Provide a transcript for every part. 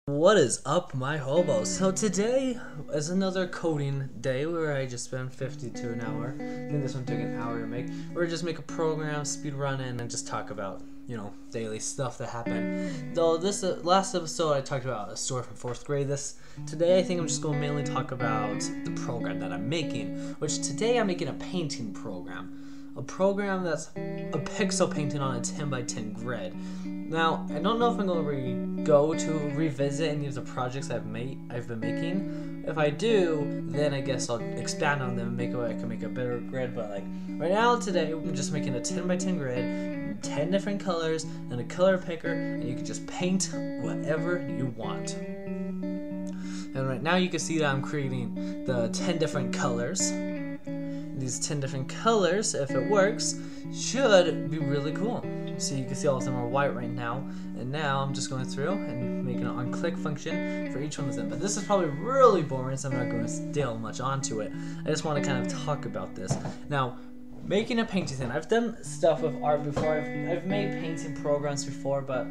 What is up, my hobos? So today is another coding day where I just spent 52 an hour. I think this one took an hour to make. Where I just make a program, speed run in, and just talk about, daily stuff that happened. Though this last episode I talked about a story from 4th grade. Today I think I'm just going to mainly talk about the program that I'm making, which today I'm making a painting program. A program that's a pixel painting on a 10 by 10 grid. Now, I don't know if I'm going to go to revisit any of the projects I've been making. If I do, then I guess I'll expand on them and I can make a better grid. But right now, today, I'm just making a 10 by 10 grid, 10 different colors, and a color picker, and you can just paint whatever you want. And right now, you can see that I'm creating the 10 different colors. These 10 different colors, if it works, should be really cool. So you can see all of them are white right now, and now I'm just going through and making an on-click function for each one of them. But this is probably really boring, so I'm not going to steal much onto it. I just want to kind of talk about this. Now, making a painting thing. I've done stuff with art before. I've made painting programs before, but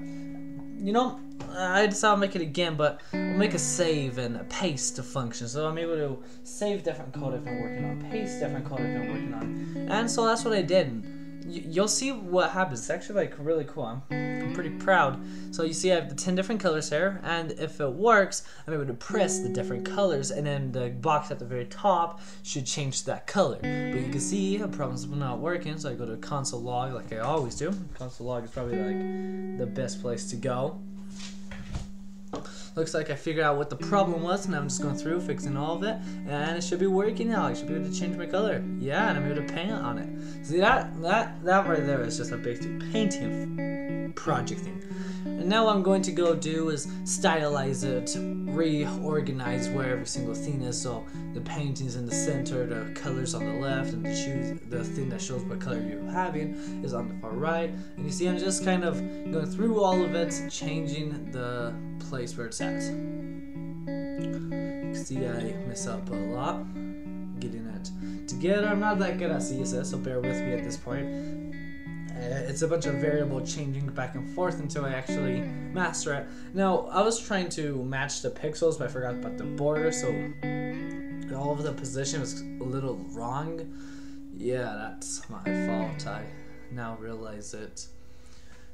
I decided I'll make it again, but I'll make a save and a paste function. So I'm able to save different code I've been working on, paste different code I've been working on. And so that's what I did. You'll see what happens. It's actually really cool. I'm pretty proud. So you see I have the 10 different colors here, and if it works, I'm able to press the different colors, and then the box at the very top should change that color. But you can see the problem's not working, so I go to console log like I always do. Console log is probably the best place to go. Looks like I figured out what the problem was, and I'm just going through fixing all of it, and it should be working now. I should be able to change my color. Yeah, and I'm able to paint on it. See, that right there is just a basic painting project thing. And now what I'm going to go do is stylize it, reorganize where every single thing is, so the painting's in the center, the colors on the left, and the thing that shows what color you're having is on the far right. And you see I'm just kind of going through all of it, changing the place where it's at. You see I mess up a lot getting it together. I'm not that good at CSS, so bear with me at this point. It's a bunch of variable changing back and forth until I actually master it. Now, I was trying to match the pixels, but I forgot about the border, so all of the position was a little wrong. Yeah, that's my fault. I now realize it.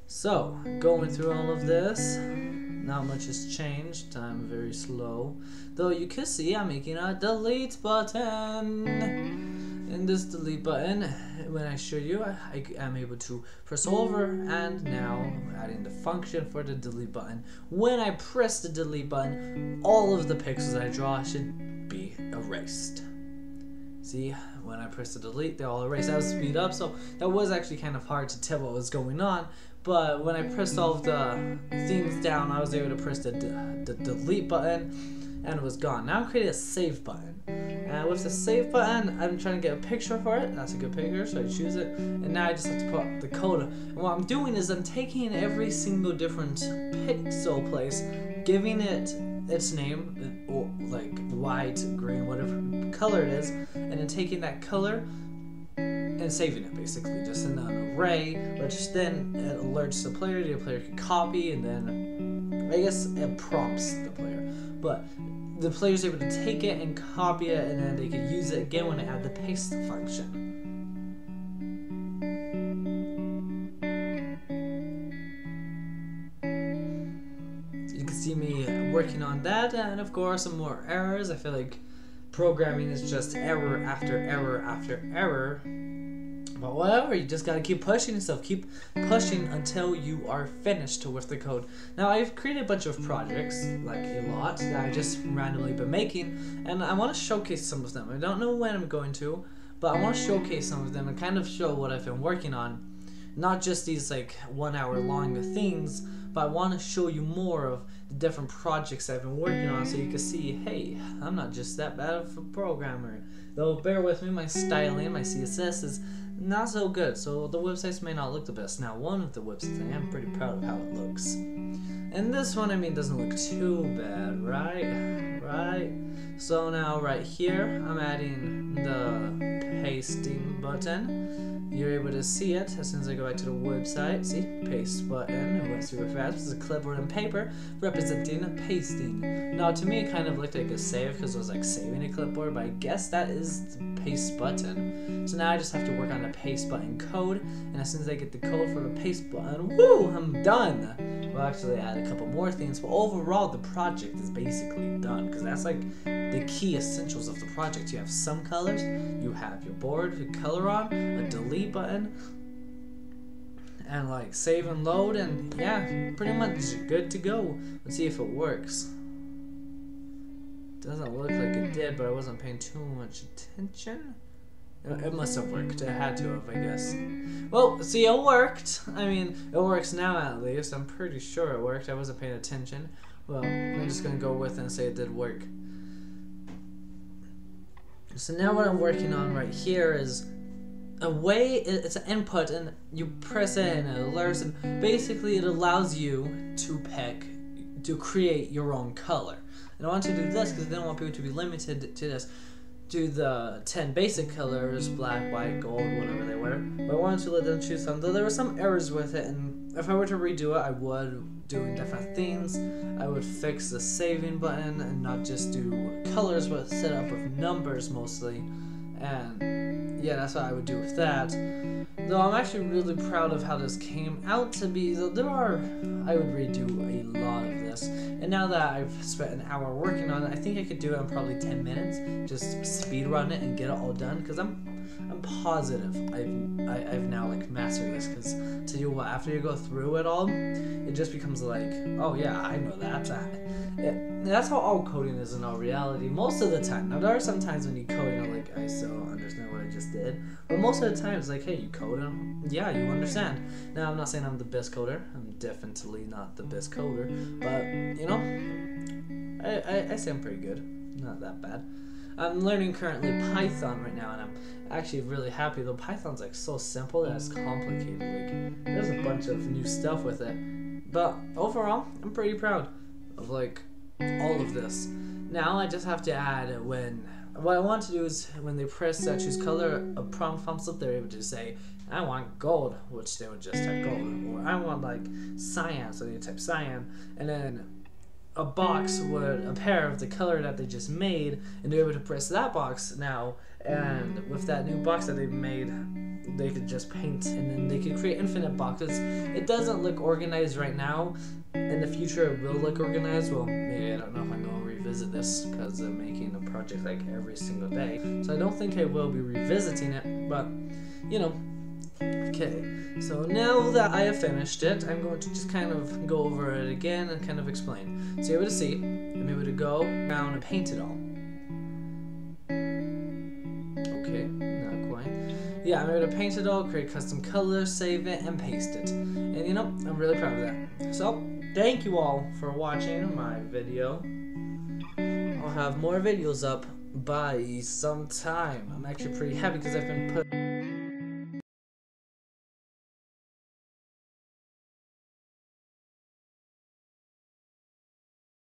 So, going through all of this, not much has changed. I'm very slow. Though you can see I'm making a delete button. In this delete button, when I show you, I am able to press over, and now adding the function for the delete button. When I press the delete button, all of the pixels I draw should be erased. See, when I press the delete, they're all erased. That was speed up, so that was actually kind of hard to tell what was going on. But when I pressed all of the things down, I was able to press the delete button, and it was gone. Now I'm creating a save button. And with the save button, I'm trying to get a picture for it. That's a good picture, so I choose it. And now I just have to put the code. And what I'm doing is I'm taking every single different pixel place, giving it its name, or like white, green, whatever color it is, and then taking that color and saving it basically just in an array, which then it alerts the player can copy, and then I guess it prompts the player. But the player's able to take it and copy it, and then they can use it again when they add the paste function. So you can see me working on that, and of course some more errors. I feel like programming is just error after error after error. But whatever, you just gotta keep pushing yourself, keep pushing until you are finished with the code. Now, I've created a bunch of projects, like a lot, that I've just randomly been making, and I want to showcase some of them. I don't know when I'm going to, but I want to showcase some of them and kind of show what I've been working on. Not just these 1 hour long things, but I want to show you more of the different projects I've been working on, so you can see, hey, I'm not just that bad of a programmer. Though bear with me, my styling, my CSS is not so good, so the websites may not look the best. Now, one of the websites, I am pretty proud of how it looks. And this one, doesn't look too bad, right? So now right here, I'm adding the pasting button. you're able to see it as soon as I go back to the website. See, paste button, it went super fast. This is a clipboard and paper representing pasting. Now to me it kind of looked like a save because it was like saving a clipboard, but I guess that is the paste button. So now I just have to work on the paste button code, and as soon as I get the code for the paste button, woo, I'm done. We'll actually add a couple more things, but overall the project is basically done, because that's like the key essentials of the project. You have some colors, you have your board to color on, a delete button, and like save and load, and yeah, pretty much good to go. Let's see if it works. Doesn't look like it did, but I wasn't paying too much attention. It must have worked. It had to have, I guess. Well, see, it worked. I mean, it works now at least. I'm pretty sure it worked. I wasn't paying attention. Well, I'm just going to go with it and say it did work. So now what I'm working on right here is a way, it's an input, and you press it and it alerts, and basically it allows you to create your own color. And I want to do this because I didn't want people to be limited to this. Do the 10 basic colors, black, white, gold, whatever they were. But I wanted to let them choose some, though there were some errors with it, and if I were to redo it, I would, doing different things. I would fix the saving button and not just do colors, but set up with numbers mostly. And yeah, that's what I would do with that. Though I'm actually really proud of how this came out to be. Though I would redo a lot of this. And now that I've spent an hour working on it, I think I could do it in probably 10 minutes. Just speed run it and get it all done. Because I'm positive I've now like mastered this. Because to you what, after you go through it all, it just becomes like, oh yeah, I know that. That's how all coding is in all reality. Most of the time. Now there are some times when you code and you're like, I still understand what I just did. But most of the time it's like, hey, you code and yeah, you understand. Now I'm not saying I'm the best coder. I'm definitely not the best coder. But you know, I say I'm pretty good. Not that bad. I'm learning currently Python right now, and I'm actually really happy. Though Python's like so simple that it's complicated. Like there's a bunch of new stuff with it. But overall, I'm pretty proud of like all of this. Now I just have to add what I want to do is when they press choose color, a prompt comes up, they're able to say, I want gold, which they would just type gold, or I want like cyan, so they type cyan, and then a box would appear of the color that they just made, and they're able to press that box now, and with that new box that they made, they could just paint, and then they could create infinite boxes. It doesn't look organized right now. In the future, it will look organized. Well, maybe I don't know if I'm going to revisit this because I'm making a project like every single day. So I don't think I will be revisiting it, but you know. Okay, so now that I have finished it, I'm going to just kind of go over it again and kind of explain. So you're able to see, I'm able to go around and paint it all. Okay, not quite. Yeah, I'm able to paint it all, create custom colors, save it, and paste it. And you know, I'm really proud of that. So, thank you all for watching my video. I'll have more videos up by some time. I'm actually pretty happy because I've been